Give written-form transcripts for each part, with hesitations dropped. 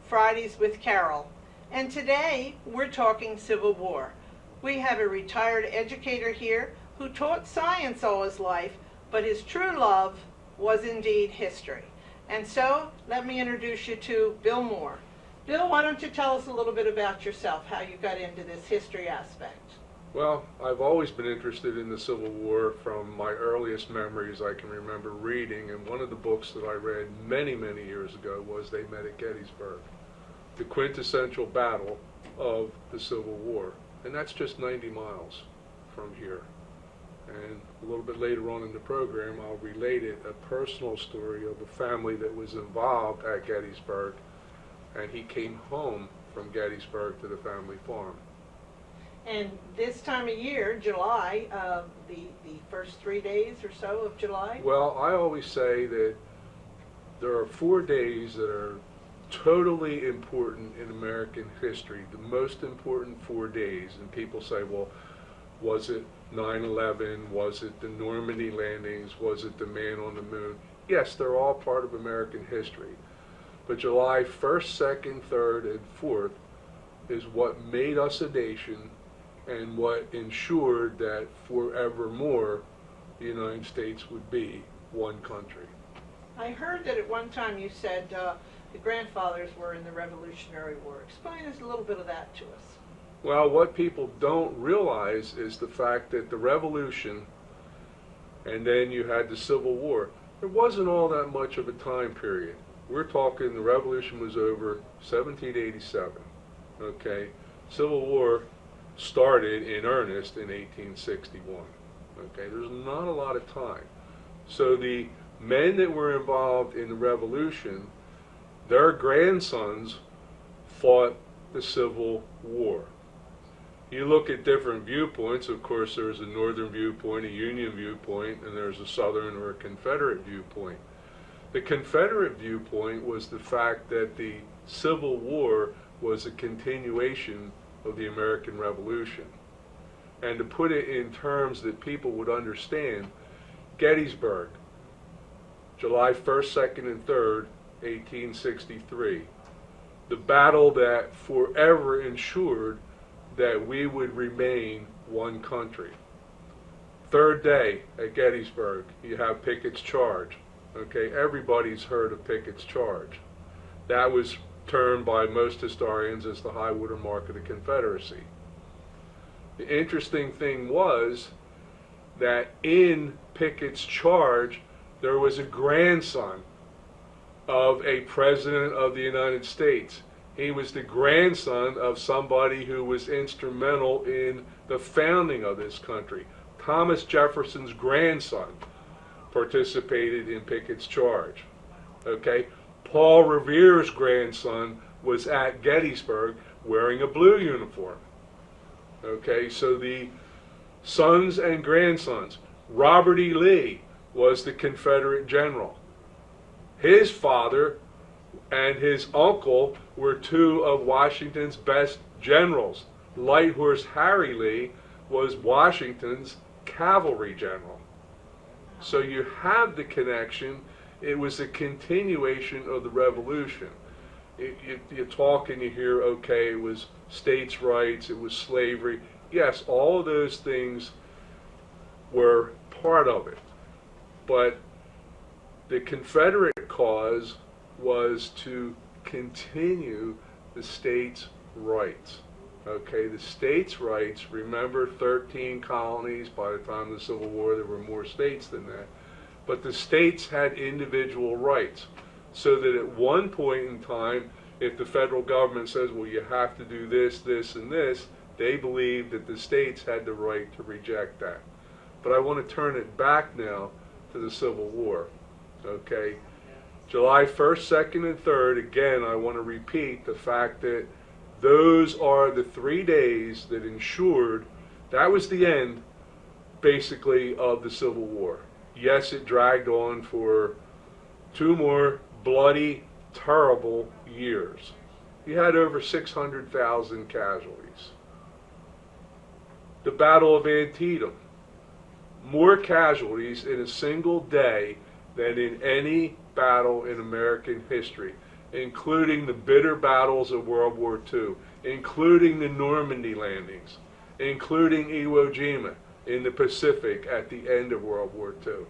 Fridays with Carole. And today we're talking Civil War. We have a retired educator here who taught science all his life, but his true love was indeed history. And so let me introduce you to Bill Moore. Bill, why don't you tell us a little bit about yourself, how you got into this history aspect? Well, I've always been interested in the Civil War from my earliest memories. I can remember reading, and one of the books that I read many, many years ago was They Met at Gettysburg, the quintessential battle of the Civil War. And that's just 90 miles from here. And a little bit later on in the program, I'll relate it, a personal story of a family that was involved at Gettysburg, and he came home from Gettysburg to the family farm. And this time of year, July, the first 3 days or so of July? Well, I always say that there are 4 days that are totally important in American history, the most important 4 days. And people say, well, was it 9/11? Was it the Normandy landings? Was it the man on the moon? Yes, they're all part of American history. But July 1st, 2nd, 3rd, and 4th is what made us a nation and what ensured that forevermore the United States would be one country. I heard that at one time you said the grandfathers were in the Revolutionary War. Explain us a little bit of that to us. Well, what people don't realize is the fact that the Revolution and then you had the Civil War, there wasn't all that much of a time period. We're talking the Revolution was over 1787, okay? Civil War started in earnest in 1861, okay? There's not a lot of time. So the men that were involved in the Revolution, their grandsons fought the Civil War. You look at different viewpoints. Of course, there's a Northern viewpoint, a Union viewpoint, and there's a Southern or a Confederate viewpoint. The Confederate viewpoint was the fact that the Civil War was a continuation of the American Revolution. And to put it in terms that people would understand, Gettysburg, July 1st, 2nd, and 3rd, 1863. The battle that forever ensured that we would remain one country. Third day at Gettysburg, you have Pickett's Charge. Okay, everybody's heard of Pickett's Charge. That was termed by most historians as the high water mark of the Confederacy. The interesting thing was that in Pickett's Charge, there was a grandson of a president of the United States. He was the grandson of somebody who was instrumental in the founding of this country. Thomas Jefferson's grandson participated in Pickett's Charge. Okay? Paul Revere's grandson was at Gettysburg wearing a blue uniform. Okay, so the sons and grandsons. Robert E. Lee was the Confederate general. His father and his uncle were two of Washington's best generals. Light Horse Harry Lee was Washington's cavalry general. So you have the connection. It was a continuation of the Revolution. You talk and you hear, okay, it was states' rights, it was slavery. Yes, all of those things were part of it. But the Confederate cause was to continue the states' rights. Okay, the states' rights, remember 13 colonies. By the time of the Civil War, there were more states than that. But the states had individual rights. So that at one point in time, if the federal government says, well, you have to do this, this, and this, they believed that the states had the right to reject that. But I want to turn it back now to the Civil War. Okay? July 1st, 2nd, and 3rd, again, I want to repeat the fact that those are the 3 days that ensured that was the end, basically, of the Civil War. Yes, it dragged on for 2 more bloody, terrible years. You had over 600,000 casualties. The Battle of Antietam, more casualties in a single day than in any battle in American history. including the bitter battles of World War II, including the Normandy landings, including Iwo Jima in the Pacific at the end of World War II.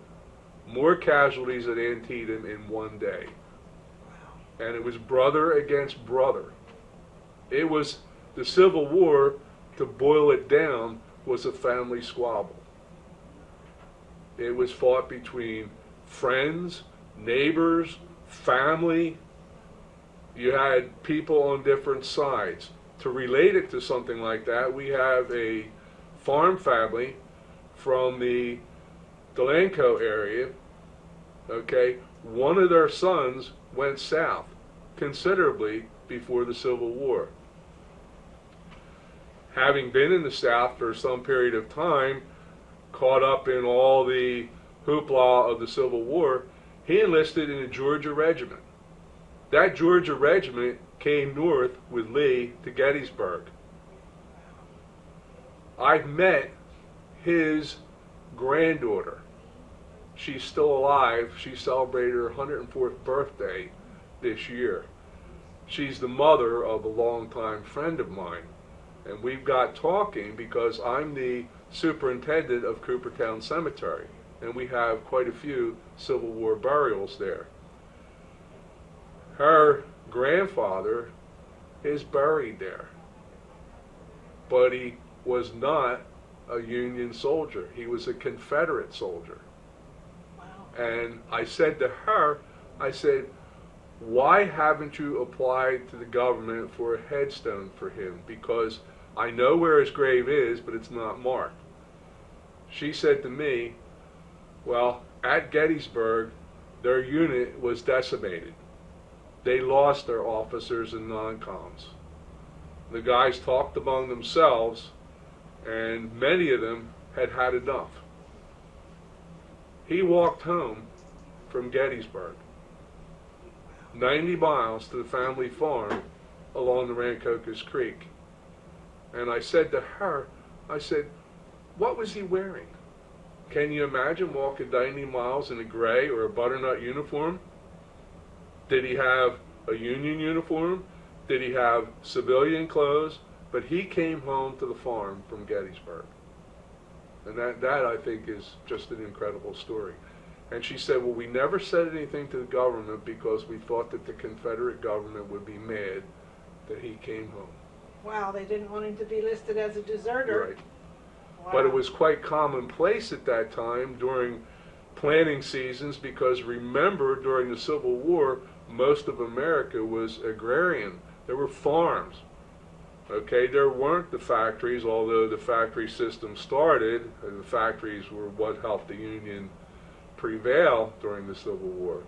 More casualties at Antietam in one day. And it was brother against brother. It was the Civil War, to boil it down, was a family squabble. It was fought between friends, neighbors, family. You had people on different sides. To relate it to something like that, we have a farm family from the Delanco area. Okay, one of their sons went south considerably before the Civil War. Having been in the South for some period of time, caught up in all the hoopla of the Civil War, he enlisted in a Georgia regiment. That Georgia regiment came north with Lee to Gettysburg. I've met his granddaughter. She's still alive. She celebrated her 104th birthday this year. She's the mother of a longtime friend of mine. And we've got talking because I'm the superintendent of Coopertown Cemetery. And we have quite a few Civil War burials there. Her grandfather is buried there. But he was not a Union soldier. He was a Confederate soldier. Wow. And I said to her, I said, why haven't you applied to the government for a headstone for him? Because I know where his grave is, but it's not marked. She said to me, well, at Gettysburg, their unit was decimated. They lost their officers and non-coms. The guys talked among themselves, and many of them had had enough. He walked home from Gettysburg, 90 miles to the family farm along the Rancocas Creek. And I said to her, I said, what was he wearing? Can you imagine walking 90 miles in a gray or a butternut uniform? Did he have a Union uniform? Did he have civilian clothes? But he came home to the farm from Gettysburg. And that I think is just an incredible story. And she said, well, we never said anything to the government because we thought that the Confederate government would be mad that he came home. Wow, they didn't want him to be listed as a deserter. Right. Wow. But it was quite commonplace at that time during planting seasons because remember, during the Civil War, most of America was agrarian. There were farms. Okay, there weren't the factories, although the factory system started, and the factories were what helped the Union prevail during the Civil War.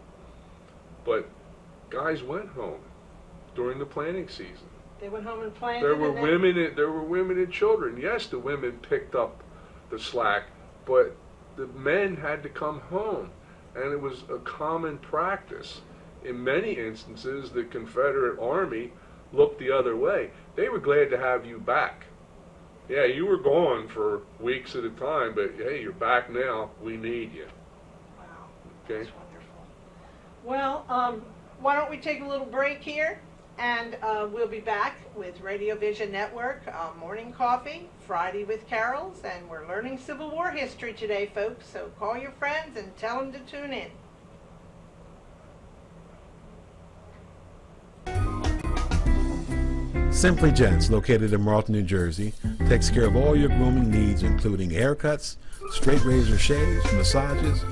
But guys went home during the planting season. They went home and planted. There were women and children. Yes, the women picked up the slack, but the men had to come home, and it was a common practice. In many instances, the Confederate Army looked the other way. They were glad to have you back. Yeah, you were gone for weeks at a time, but hey, you're back now. We need you. Wow, Okay. that's wonderful. Well, why don't we take a little break here, and we'll be back with Radio Vision Network, Morning Coffee, Friday with Carols, and we're learning Civil War history today, folks, so call your friends and tell them to tune in. Simply Gents, located in Marlton, New Jersey, takes care of all your grooming needs, including haircuts, straight razor shaves, massages,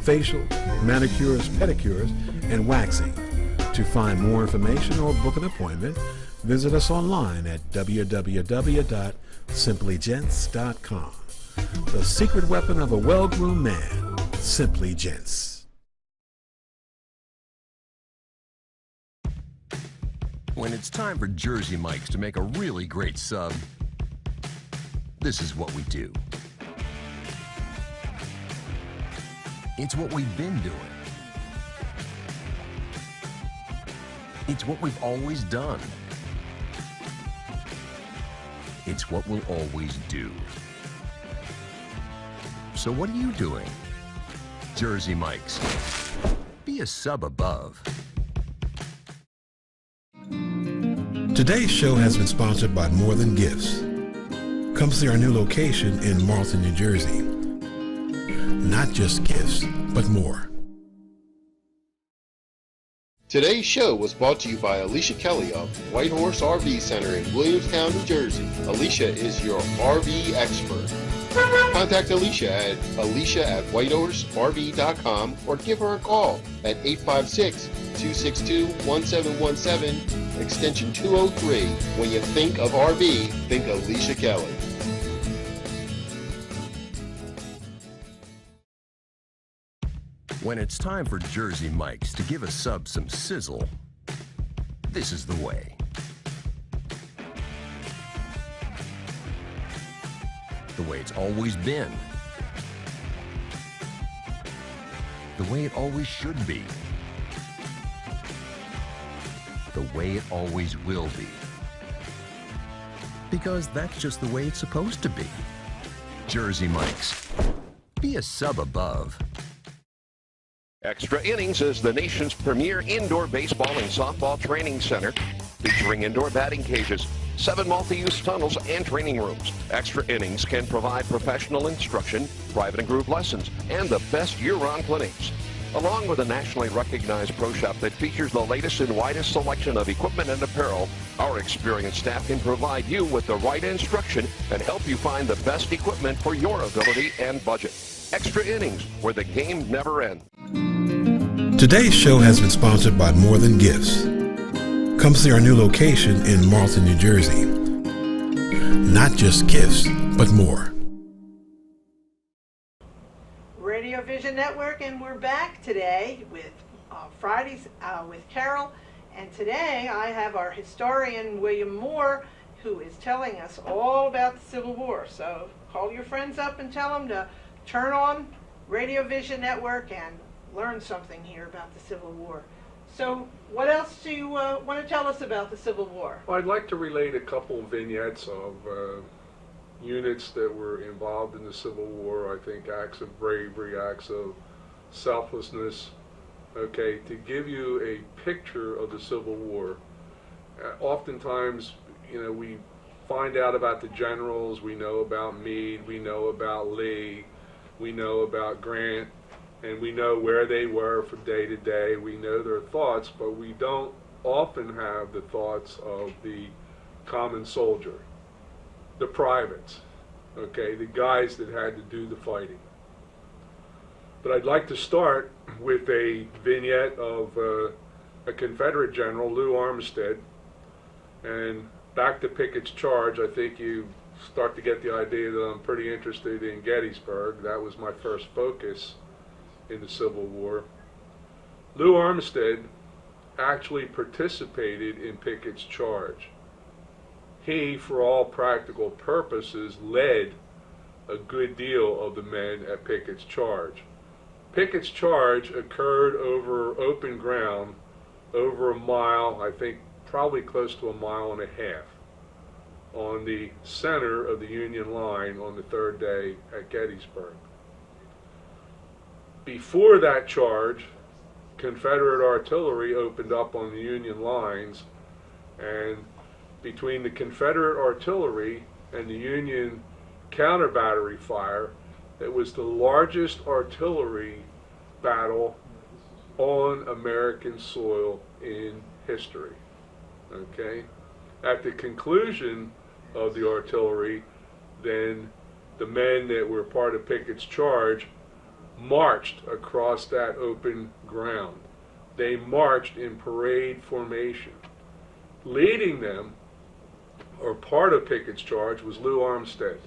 facial, manicures, pedicures, and waxing. To find more information or book an appointment, visit us online at www.simplygents.com. The secret weapon of a well-groomed man, Simply Gents. When it's time for Jersey Mike's to make a really great sub, this is what we do. It's what we've been doing. It's what we've always done. It's what we'll always do. So what are you doing? Jersey Mike's. Be a sub above. Today's show has been sponsored by More Than Gifts. Come see our new location in Marlton, New Jersey. Not just gifts, but more. Today's show was brought to you by Alicia Kelly of White Horse RV Center in Williamstown, New Jersey. Alicia is your RV expert. Contact Alicia at whitehorserv.com or give her a call at 856-262-1717, extension 203. When you think of RV, think Alicia Kelly. When it's time for Jersey Mike's to give a sub some sizzle, this is the way. The way it's always been. The way it always should be. The way it always will be. Because that's just the way it's supposed to be. Jersey Mike's. Be a sub above. Extra Innings is the nation's premier indoor baseball and softball training center, featuring indoor batting cages, 7 multi-use tunnels, and training rooms. Extra Innings can provide professional instruction, private and group lessons, and the best year-round clinics. Along with a nationally recognized pro shop that features the latest and widest selection of equipment and apparel, our experienced staff can provide you with the right instruction and help you find the best equipment for your ability and budget. Extra Innings, where the game never ends. Today's show has been sponsored by More Than Gifts. Come see our new location in Marlton, New Jersey. Not just gifts, but more. Radio Vision Network, and we're back today with Fridays with Carole. And today I have our historian, William Moore, who is telling us all about the Civil War. So call your friends up and tell them to turn on Radio Vision Network and learn something here about the Civil War. So what else do you want to tell us about the Civil War? Well, I'd like to relate a couple vignettes of units that were involved in the Civil War. I think acts of bravery, acts of selflessness, okay, to give you a picture of the Civil War. Oftentimes, you know, we find out about the generals, we know about Meade, we know about Lee, we know about Grant, and we know where they were from day to day. We know their thoughts, but we don't often have the thoughts of the common soldier, the privates, okay, the guys that had to do the fighting. But I'd like to start with a vignette of a Confederate general, Lou Armistead, and back to Pickett's charge. I think you start to get the idea that I'm pretty interested in Gettysburg. That was my first focus in the Civil War. Lou Armistead actually participated in Pickett's charge. He, for all practical purposes, led a good deal of the men at Pickett's charge. Pickett's charge occurred over open ground, over a mile, I think probably close to a mile and a half, on the center of the Union line on the third day at Gettysburg. Before that charge, Confederate artillery opened up on the Union lines, and between the Confederate artillery and the Union counter battery fire, it was the largest artillery battle on American soil in history. Okay? At the conclusion of the artillery, then the men that were part of Pickett's charge marched across that open ground. They marched in parade formation. Leading them, or part of Pickett's charge, was Lou Armistead.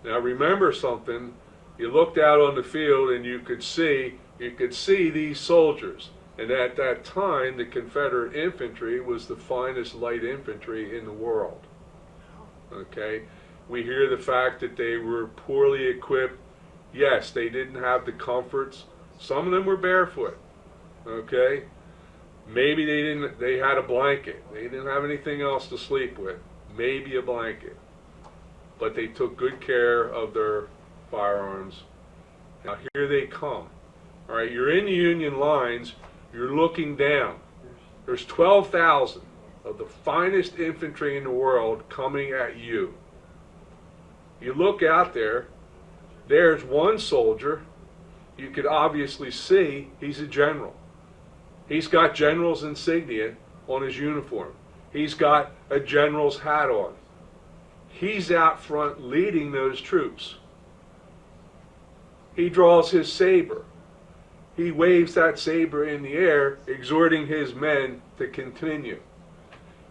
Now remember something, you looked out on the field and you could see these soldiers. And at that time, the Confederate infantry was the finest light infantry in the world. Okay? We hear the fact that they were poorly equipped. Yes, they didn't have the comforts. Some of them were barefoot. Okay? Maybe they had a blanket. They didn't have anything else to sleep with. Maybe a blanket. But they took good care of their firearms. Now here they come. All right, you're in the Union lines. You're looking down. There's 12,000 of the finest infantry in the world coming at you. You look out there, there's one soldier. You could obviously see he's a general. He's got general's insignia on his uniform. He's got a general's hat on. He's out front leading those troops. He draws his saber. He waves that saber in the air, exhorting his men to continue.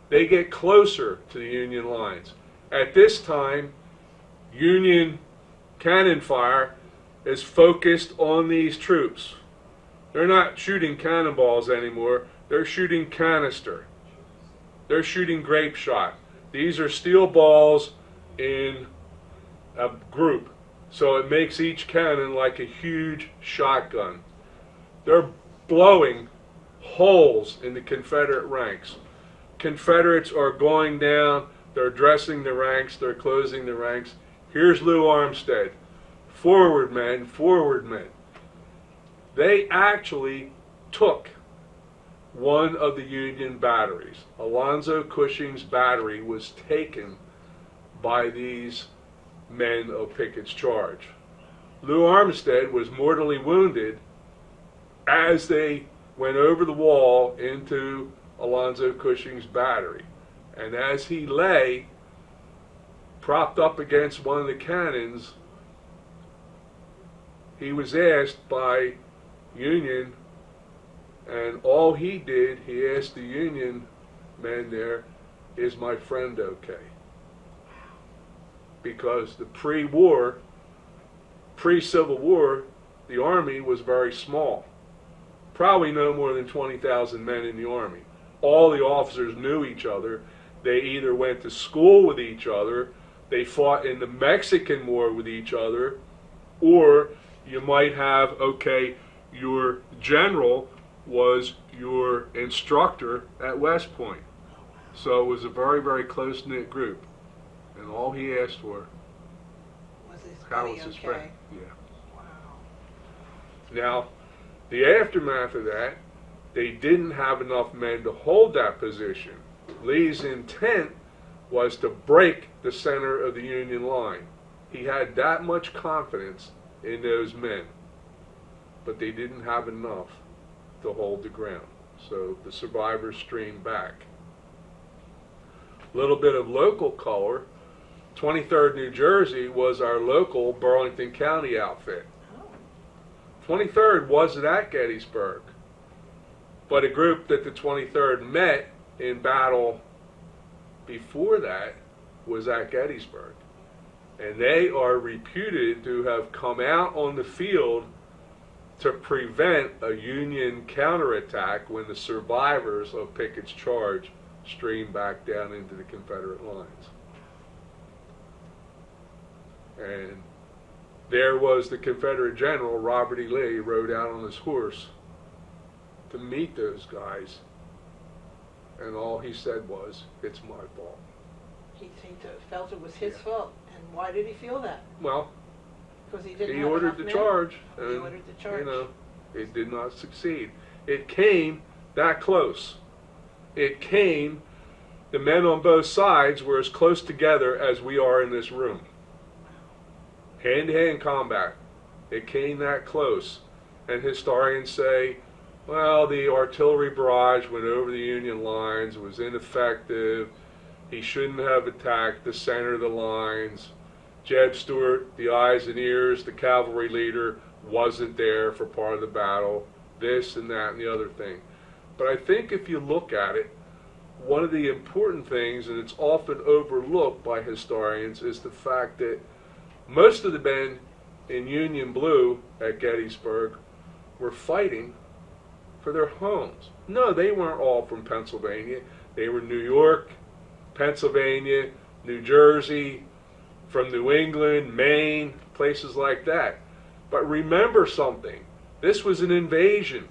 They get closer to the Union lines. At this time, Union cannon fire is focused on these troops. They're not shooting cannonballs anymore. They're shooting canister. They're shooting grape shot. These are steel balls in a group. So it makes each cannon like a huge shotgun. They're blowing holes in the Confederate ranks. Confederates are going down. They're dressing the ranks. They're closing the ranks. Here's Lou Armstead. Forward, men, forward, men. They actually took one of the Union batteries. Alonzo Cushing's battery was taken by these men of Pickett's charge. Lou Armstead was mortally wounded as they went over the wall into Alonzo Cushing's battery. And as he lay propped up against one of the cannons, he was asked by Union, and all he did, he asked the Union men there, "Is my friend okay?" Because the pre-war, pre-Civil War, the Army was very small. Probably no more than 20,000 men in the Army. All the officers knew each other. They either went to school with each other, they fought in the Mexican War with each other, or you might have, okay, your general was your instructor at West Point. So it was a very, very close-knit group. And all he asked for Was his how buddy was his okay? friend. Yeah. Wow. Now, the aftermath of that, they didn't have enough men to hold that position. Lee's intent was to break the center of the Union line. He had that much confidence in those men, but they didn't have enough to hold the ground. So the survivors streamed back. A little bit of local color. 23rd New Jersey was our local Burlington County outfit. 23rd wasn't at Gettysburg, but a group that the 23rd met in battle before that was at Gettysburg. And they are reputed to have come out on the field to prevent a Union counterattack when the survivors of Pickett's charge streamed back down into the Confederate lines. And there was the Confederate general, Robert E. Lee, rode out on his horse to meet those guys. And all he said was, "It's my fault." He felt it was his Yeah. fault. And why did he feel that? Well, Because he didn't he have ordered enough the men? charge, He and ordered the charge. you know, it did not succeed. It came that close. It came. The men on both sides were as close together as we are in this room. Hand-to-hand combat. It came that close, and historians say, well, the artillery barrage went over the Union lines, was ineffective. He shouldn't have attacked the center of the lines. Jeb Stuart, the eyes and ears, the cavalry leader, wasn't there for part of the battle. This and that and the other thing. But I think if you look at it, one of the important things, and it's often overlooked by historians, is the fact that most of the men in Union Blue at Gettysburg were fighting for their homes. No, they weren't all from Pennsylvania. They were New York, Pennsylvania, New Jersey, from New England, Maine, places like that. But remember something. This was an invasion.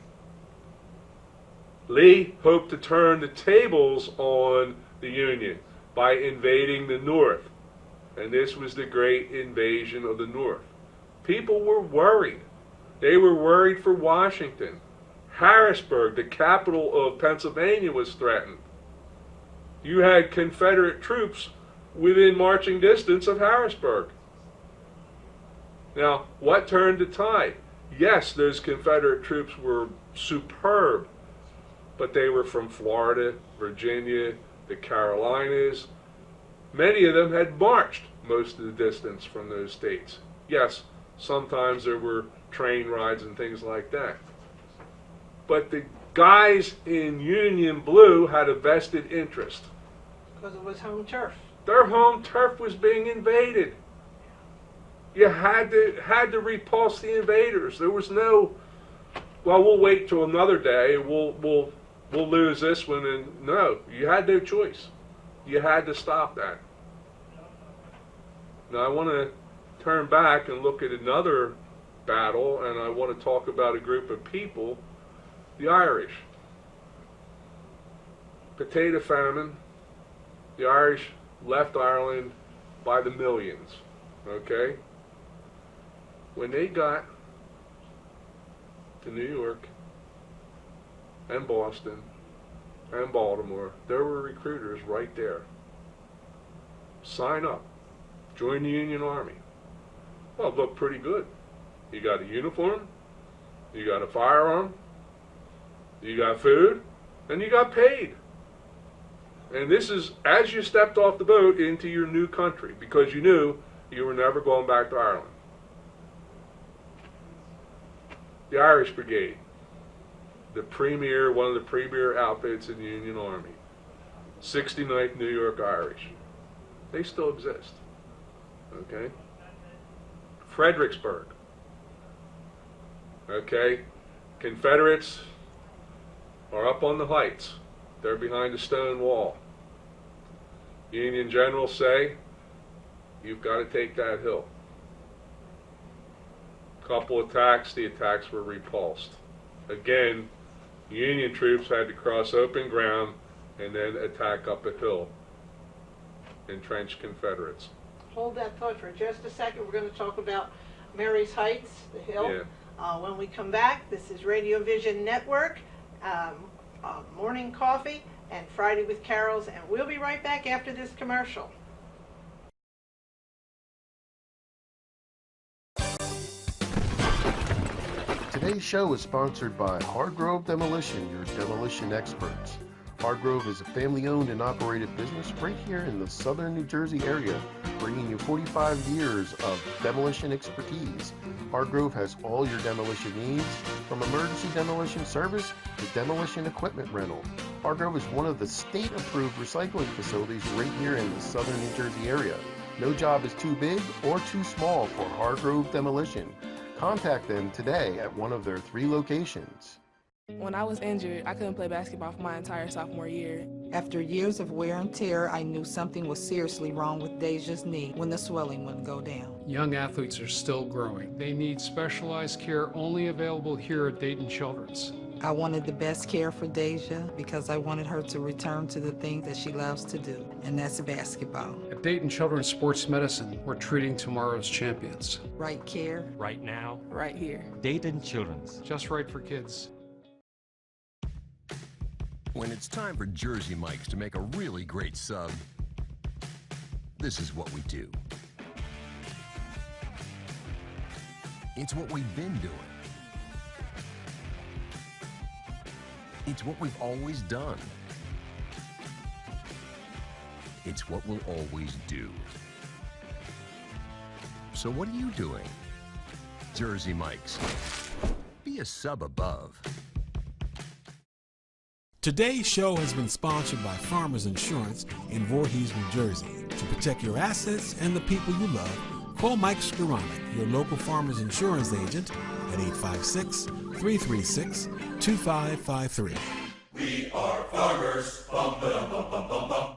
Lee hoped to turn the tables on the Union by invading the North. And this was the great invasion of the North. People were worried. They were worried for Washington. Harrisburg, the capital of Pennsylvania, was threatened. you had Confederate troops within marching distance of Harrisburg. Now, what turned the tide? Yes, those Confederate troops were superb, but they were from Florida, Virginia, the Carolinas. Many of them had marched most of the distance from those states. Yes, sometimes there were train rides and things like that. But the guys in Union Blue had a vested interest. Because it was home turf. Their home turf was being invaded. You had to repulse the invaders. There was no, well, we'll wait till another day. We'll lose this one. And no, you had no choice. You had to stop that. Now I want to turn back and look at another battle, and I want to talk about a group of people, the Irish. Potato famine. The Irish left Ireland by the millions. Okay? When they got to New York and Boston and Baltimore, there were recruiters right there. Sign up. Join the Union Army. Well, it looked pretty good. You got a uniform, you got a firearm, you got food, and you got paid. And this is as you stepped off the boat into your new country, because you knew you were never going back to Ireland. The Irish Brigade, one of the premier outfits in the Union Army, 69th New York Irish. They still exist. Okay? Fredericksburg. Okay? Confederates are up on the heights. They're behind a stone wall. Union generals say, you've got to take that hill. Couple attacks, the attacks were repulsed. Again, Union troops had to cross open ground and then attack up a hill. Entrenched Confederates. Hold that thought for just a second. We're going to talk about Mary's Heights, the hill. Yeah. When we come back, this is Radio Vision Network, Morning Coffee, and Friday with Carols, and we'll be right back after this commercial. Today's show is sponsored by Hargrove Demolition, your demolition experts. Hargrove is a family-owned and operated business right here in the southern New Jersey area, bringing you 45 years of demolition expertise. Hargrove has all your demolition needs, from emergency demolition service to demolition equipment rental. Hargrove is one of the state-approved recycling facilities right here in the southern New Jersey area. No job is too big or too small for Hargrove Demolition. Contact them today at one of their 3 locations. When I was injured, I couldn't play basketball for my entire sophomore year. After years of wear and tear, I knew something was seriously wrong with Deja's knee when the swelling wouldn't go down. Young athletes are still growing. They need specialized care only available here at Dayton Children's. I wanted the best care for Deja because I wanted her to return to the things that she loves to do, and that's basketball. At Dayton Children's Sports Medicine, we're treating tomorrow's champions. Right care. Right now. Right here. Dayton Children's. Just right for kids. When it's time for Jersey Mike's to make a really great sub, this is what we do. It's what we've been doing. It's what we've always done. It's what we'll always do. So what are you doing? Jersey Mike's. Be a sub above. Today's show has been sponsored by Farmers Insurance in Voorhees, New Jersey. To protect your assets and the people you love, call Mike Skoranek, your local Farmers Insurance agent, at 856-336-2553. We are farmers. Bum, ba-dum, bum, bum, bum, bum.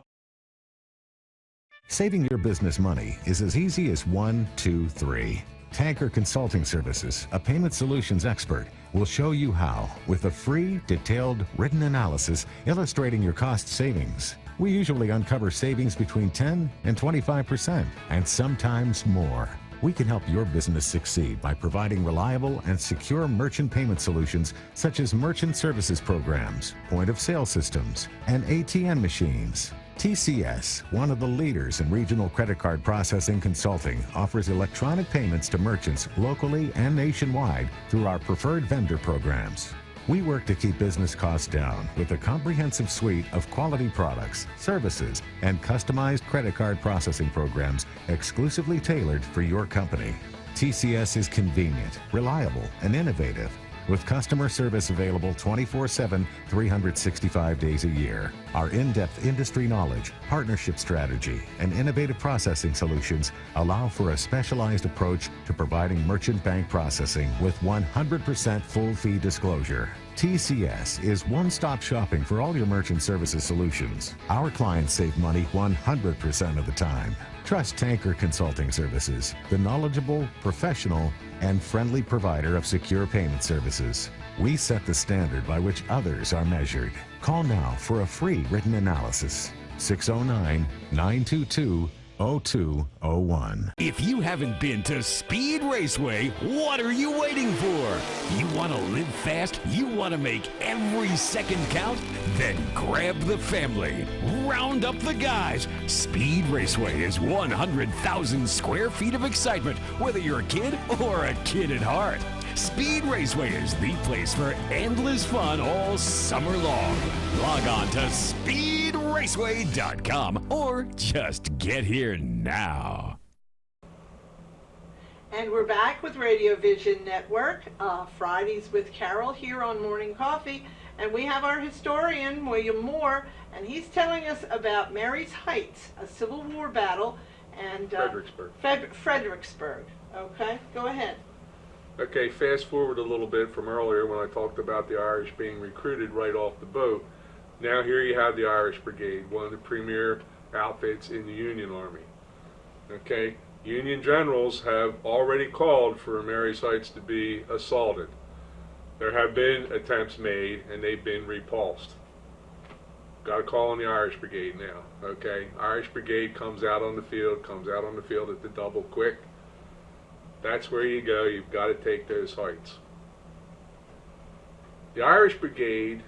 Saving your business money is as easy as 1, 2, 3. Tanker Consulting Services, a payment solutions expert, will show you how with a free, detailed, written analysis illustrating your cost savings. We usually uncover savings between 10 and 25%, and sometimes more. We can help your business succeed by providing reliable and secure merchant payment solutions such as merchant services programs, point-of-sale systems, and ATM machines. TCS, one of the leaders in regional credit card processing consulting, offers electronic payments to merchants locally and nationwide through our preferred vendor programs. We work to keep business costs down with a comprehensive suite of quality products, services, and customized credit card processing programs exclusively tailored for your company. TCS is convenient, reliable, and innovative, with customer service available 24/7, 365 days a year. Our in-depth industry knowledge, partnership strategy, and innovative processing solutions allow for a specialized approach to providing merchant bank processing with 100% full fee disclosure. TCS is one-stop shopping for all your merchant services solutions. Our clients save money 100% of the time. Trust Tanker Consulting Services, the knowledgeable, professional, and friendly provider of secure payment services. We set the standard by which others are measured. Call now for a free written analysis. 609-922-0201. If you haven't been to Speed Raceway, what are you waiting for? You want to live fast? You want to make every second count? Then grab the family. Round up the guys. Speed Raceway is 100,000 square feet of excitement, whether you're a kid or a kid at heart. Speed Raceway is the place for endless fun all summer long. Log on to speedraceway.com or just get here now. And we're back with Radio Vision Network, Fridays with Carole here on Morning Coffee. And we have our historian, William Moore, and he's telling us about Mary's Heights, a Civil War battle, and Fredericksburg. Okay, go ahead. Okay, fast forward a little bit from earlier when I talked about the Irish being recruited right off the boat. Now here you have the Irish Brigade, one of the premier outfits in the Union Army. Okay, Union generals have already called for Mary's Heights to be assaulted. There have been attempts made and they've been repulsed. Got a call on the Irish Brigade now. Okay, Irish Brigade comes out on the field at the double quick. That's where you go. You've got to take those heights. The Irish Brigade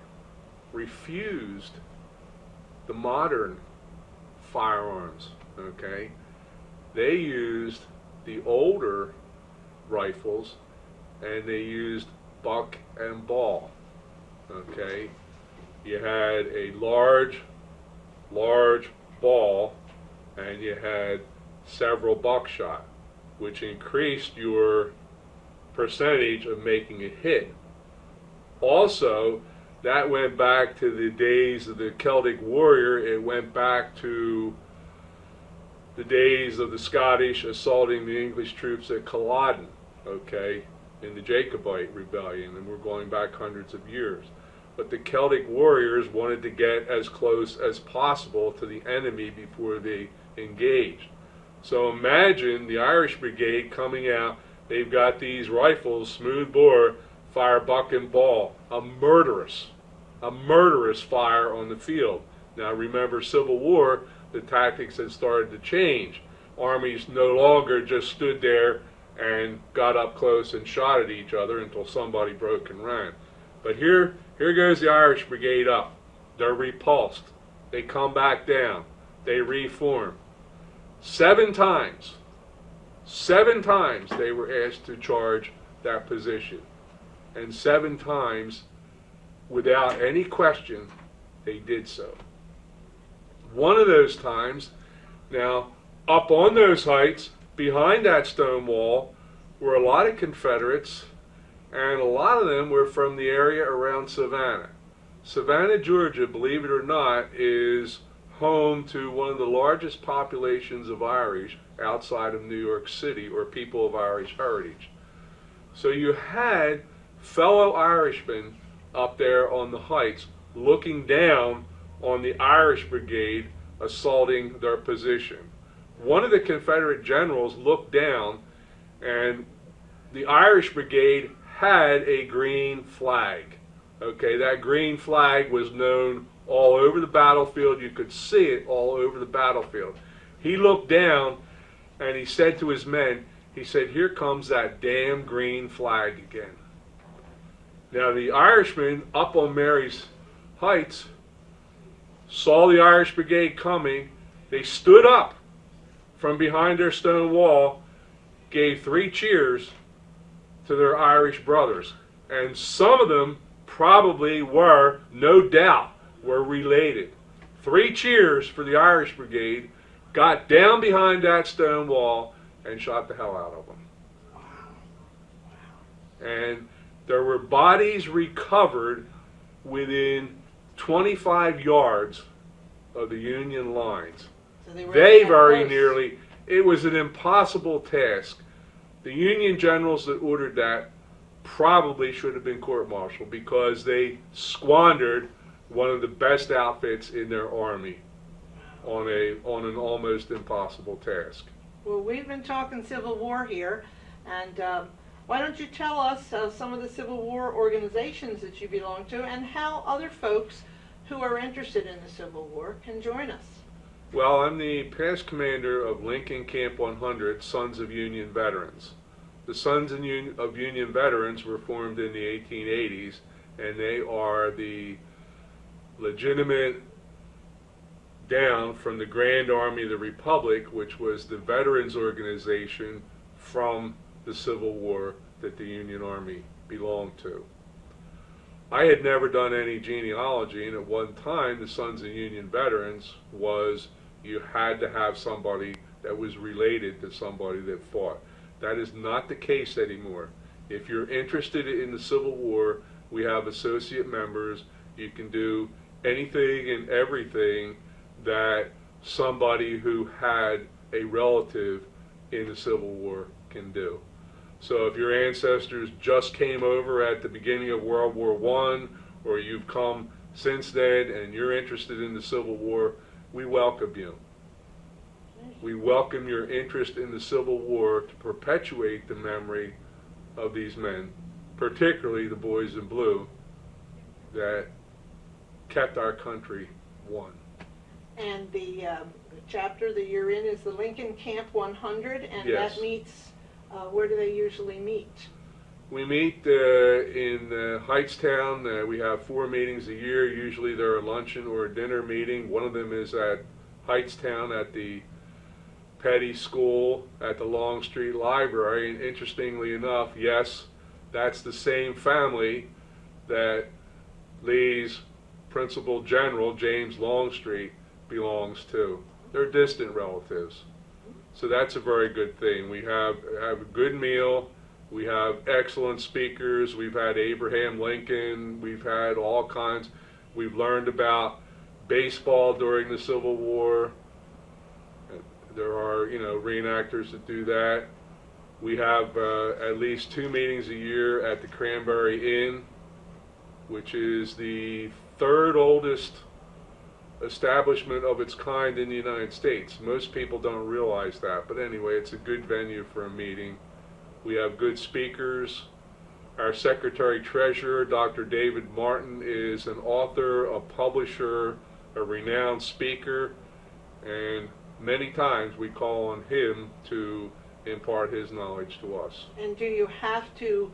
refused the modern firearms, okay? They used the older rifles and they used buck and ball, okay? You had a large ball and you had several buckshot, which increased your percentage of making a hit. Also, that went back to the days of the Celtic warrior. It went back to the days of the Scottish assaulting the English troops at Culloden, okay, in the Jacobite rebellion, and we're going back hundreds of years. But the Celtic warriors wanted to get as close as possible to the enemy before they engaged. So imagine the Irish Brigade coming out. They've got these rifles, smooth bore, fire buck and ball. A murderous fire on the field. Now remember, Civil War, the tactics had started to change. Armies no longer just stood there and got up close and shot at each other until somebody broke and ran. But here goes the Irish Brigade up. They're repulsed. They come back down. They reform. 7 times they were asked to charge that position. And 7 times, without any question, they did so. One of those times, now, up on those heights, behind that stone wall, were a lot of Confederates, and a lot of them were from the area around Savannah. Savannah, Georgia, believe it or not, is home to one of the largest populations of Irish outside of New York City, or people of Irish heritage. So you had fellow Irishmen up there on the heights looking down on the Irish Brigade assaulting their position. One of the Confederate generals looked down, and the Irish Brigade had a green flag. Okay, that green flag was known all over the battlefield. You could see it all over the battlefield. He looked down and he said to his men, he said, "Here comes that damn green flag again." Now the Irishmen up on Mary's Heights saw the Irish Brigade coming, they stood up from behind their stone wall, gave 3 cheers to their Irish brothers. And some of them probably were, no doubt, were related. 3 cheers for the Irish Brigade, got down behind that stone wall, and shot the hell out of them. And there were bodies recovered within 25 yards of the Union lines. So they very close. nearly, it was an impossible task. The Union generals that ordered that probably should have been court-martialed because they squandered one of the best outfits in their army on an almost impossible task. Well, we've been talking Civil War here, and why don't you tell us some of the Civil War organizations that you belong to and how other folks who are interested in the Civil War can join us? Well, I'm the past commander of Lincoln Camp 100, Sons of Union Veterans. The Sons of Union Veterans were formed in the 1880s, and they are the legitimate down from the Grand Army of the Republic, which was the veterans organization from the Civil War that the Union Army belonged to. I had never done any genealogy, and at one time the Sons of Union Veterans was you had to have somebody that was related to somebody that fought. That is not the case anymore. If you're interested in the Civil War, we have associate members. You can do anything and everything that somebody who had a relative in the Civil War can do. So if your ancestors just came over at the beginning of World War I, or you've come since then and you're interested in the Civil War, we welcome you. We welcome your interest in the Civil War to perpetuate the memory of these men, particularly the boys in blue that kept our country one. And the chapter that you're in is the Lincoln Camp 100, and Yes. that meets, where do they usually meet? We meet in Heightstown. We have 4 meetings a year. Usually they're a luncheon or a dinner meeting. One of them is at Heightstown at the Petty School at the Long Street Library. And interestingly enough, yes, that's the same family that Lee's Principal General, James Longstreet, belongs to. They're distant relatives. So that's a very good thing. We have a good meal. We have excellent speakers. We've had Abraham Lincoln. We've had all kinds. We've learned about baseball during the Civil War. There are, reenactors that do that. We have at least 2 meetings a year at the Cranberry Inn, which is the 3rd oldest establishment of its kind in the United States. Most people don't realize that, but anyway, it's a good venue for a meeting. We have good speakers. Our Secretary-Treasurer, Dr. David Martin, is an author, a publisher, a renowned speaker, and many times we call on him to impart his knowledge to us. And do you have to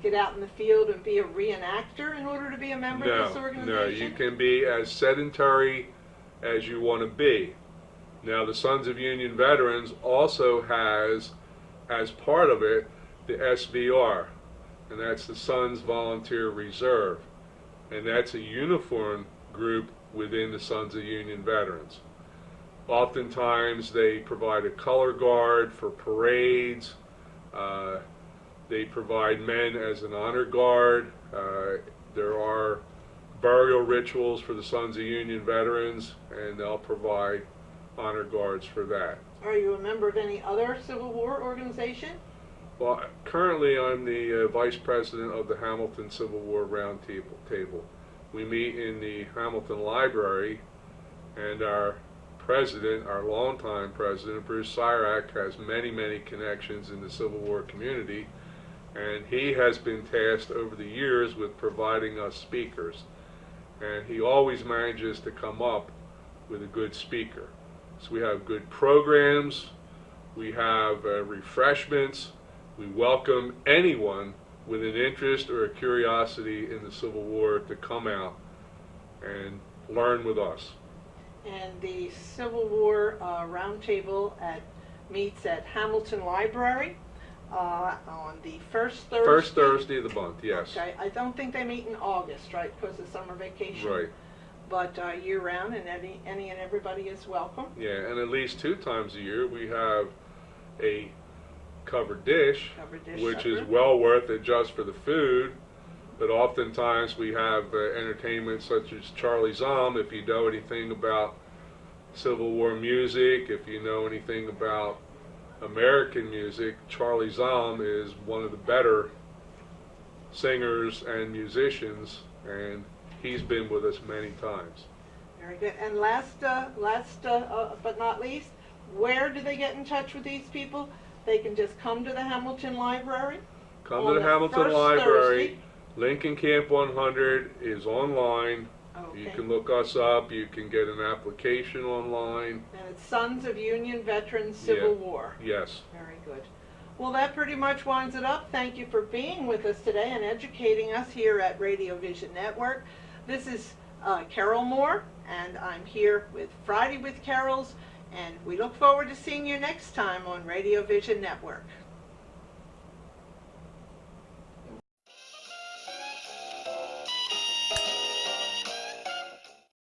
get out in the field and be a reenactor in order to be a member of this organization? No, you can be as sedentary as you want to be. Now, the Sons of Union Veterans also has, as part of it, the SVR, and that's the Sons Volunteer Reserve, and that's a uniform group within the Sons of Union Veterans. Oftentimes, they provide a color guard for parades. They provide men as an honor guard. There are burial rituals for the Sons of Union Veterans, and they'll provide honor guards for that. Are you a member of any other Civil War organization? Well, currently I'm the Vice President of the Hamilton Civil War Round Table. We meet in the Hamilton Library, and our president, our longtime president, Bruce Cyrak, has many, many connections in the Civil War community, and he has been tasked over the years with providing us speakers, and he always manages to come up with a good speaker. So we have good programs, we have refreshments, we welcome anyone with an interest or a curiosity in the Civil War to come out and learn with us. And the Civil War Roundtable meets at Hamilton Library on the first Thursday. First Thursday of the month, yes. Okay, I don't think they meet in August, right, because of summer vacation. Right. But year-round, and any and everybody is welcome. Yeah, and at least 2 times a year we have a covered dish, which is well worth it just for the food. But oftentimes we have entertainment such as Charlie Zom. If you know anything about Civil War music, if you know anything about American music, Charlie Zom is one of the better singers and musicians, and he's been with us many times. Very good. And last but not least, where do they get in touch with these people? They can just come to the Hamilton Library. Come to the Hamilton Library. Lincoln Camp 100 is online. Okay. You can look us up. You can get an application online. And it's Sons of Union Veterans Civil War. Yes. Very good. Well, that pretty much winds it up. Thank you for being with us today and educating us here at Radio Vision Network. This is Carole Moore, and I'm here with Friday with Carols, and we look forward to seeing you next time on Radio Vision Network.